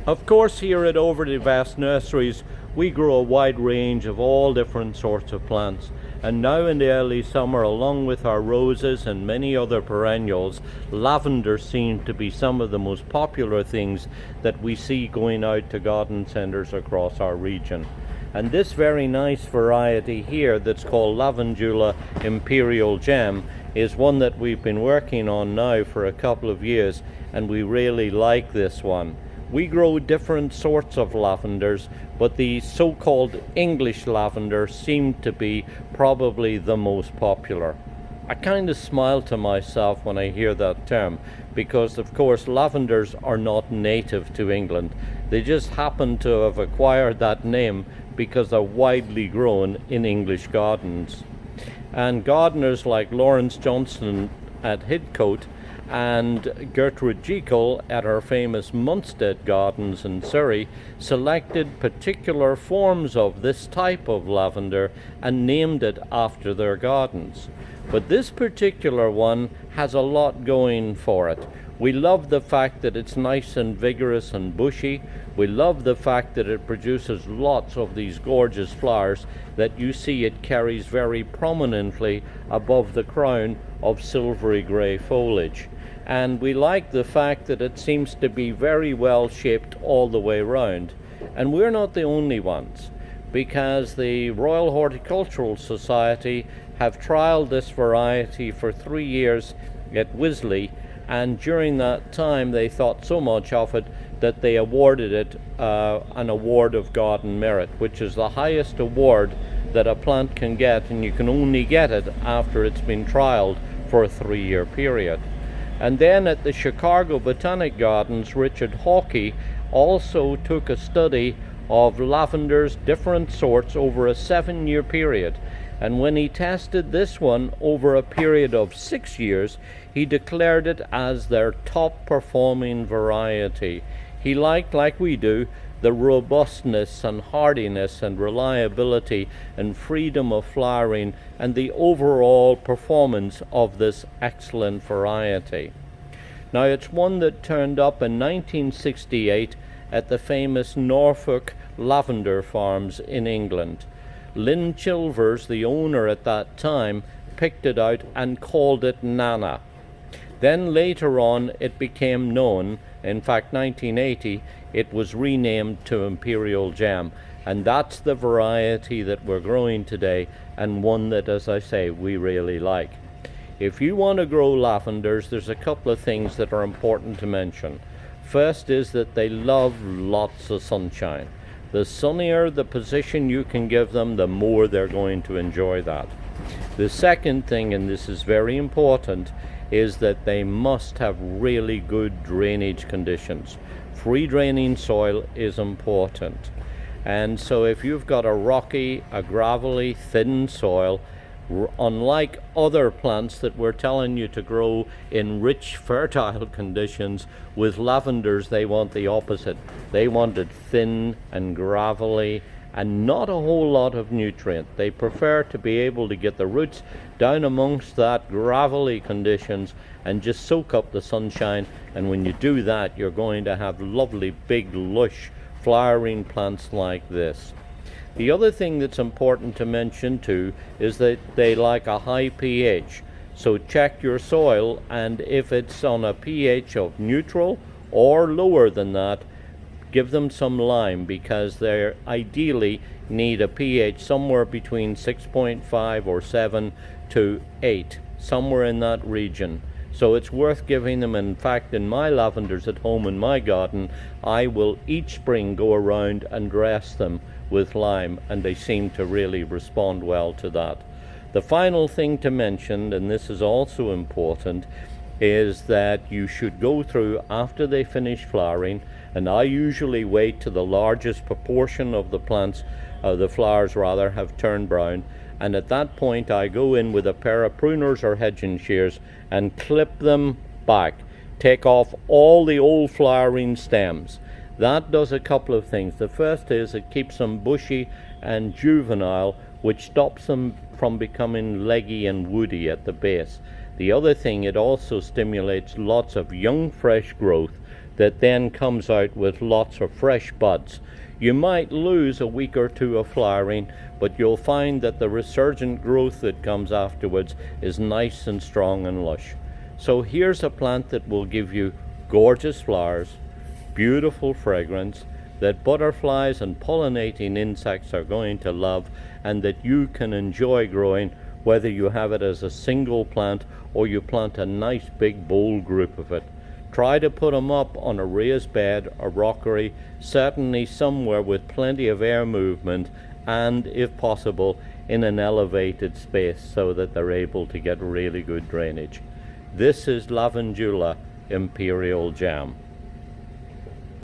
Of course, here at Overly Vast Nurseries, we grow a wide range of all different sorts of plants. And now in the early summer, along with our roses and many other perennials, lavender seems to be some of the most popular things that we see going out to garden centres across our region. And this very nice variety here that's called Lavandula Imperial Gem is one that we've been working on now for a couple of years, and we really like this one. We grow different sorts of lavenders, but the so-called English lavender seemed to be probably the most popular. I kind of smile to myself when I hear that term, because of course lavenders are not native to England. They just happen to have acquired that name because they're widely grown in English gardens. And gardeners like Lawrence Johnson at Hidcote and Gertrude Jekyll at her famous Munstead Gardens in Surrey selected particular forms of this type of lavender and named it after their gardens. But this particular one has a lot going for it. We love the fact that it's nice and vigorous and bushy. We love the fact that it produces lots of these gorgeous flowers that you see it carries very prominently above the crown of silvery grey foliage. And we like the fact that it seems to be very well shaped all the way round. And we're not the only ones, because the Royal Horticultural Society have trialled this variety for 3 years at Wisley, and during that time they thought so much of it that they awarded it an award of garden merit, which is the highest award that a plant can get, and you can only get it after it's been trialled for a 3-year period. And then at the Chicago Botanic Gardens, Richard Hawkey also took a study of lavenders, different sorts, over a 7-year period. And when he tested this one over a period of 6 years, he declared it as their top performing variety. He liked, like we do, the robustness and hardiness and reliability and freedom of flowering and the overall performance of this excellent variety. Now, it's one that turned up in 1968 at the famous Norfolk lavender farms in England. Lynn Chilvers, the owner at that time, picked it out and called it Nana. Then later on it became known, in fact 1980, it was renamed to Imperial Gem, and that's the variety that we're growing today, and one that, as I say, we really like. If you want to grow lavenders, there's a couple of things that are important to mention. First is that they love lots of sunshine. The sunnier the position you can give them, the more they're going to enjoy that. The second thing, and this is very important, is that they must have really good drainage conditions. Free draining soil is important. And so if you've got a rocky, a gravelly, thin soil, unlike other plants that we're telling you to grow in rich, fertile conditions, with lavenders they want the opposite. They want it thin and gravelly and not a whole lot of nutrient. They prefer to be able to get the roots down amongst that gravelly conditions and just soak up the sunshine, and when you do that you're going to have lovely big lush flowering plants like this. The other thing that's important to mention too is that they like a high pH. So check your soil, and if it's on a pH of neutral or lower than that, give them some lime, because they ideally need a pH somewhere between 6.5 or 7 to 8, somewhere in that region. So it's worth giving them. In fact, in my lavenders at home in my garden, I will each spring go around and dress them with lime, and they seem to really respond well to that. The final thing to mention, and this is also important, is that you should go through after they finish flowering, and I usually wait till the largest proportion of the plants, the flowers rather, have turned brown, and at that point I go in with a pair of pruners or hedging shears and clip them back. Take off all the old flowering stems. That does a couple of things. The first is it keeps them bushy and juvenile, which stops them from becoming leggy and woody at the base. The other thing, it also stimulates lots of young fresh growth that then comes out with lots of fresh buds. You might lose a week or two of flowering, but you'll find that the resurgent growth that comes afterwards is nice and strong and lush. So here's a plant that will give you gorgeous flowers, beautiful fragrance, that butterflies and pollinating insects are going to love, and that you can enjoy growing, whether you have it as a single plant or you plant a nice big bold group of it. Try to put them up on a raised bed or rockery, certainly somewhere with plenty of air movement, and if possible in an elevated space so that they're able to get really good drainage. This is Lavandula Imperial Jam.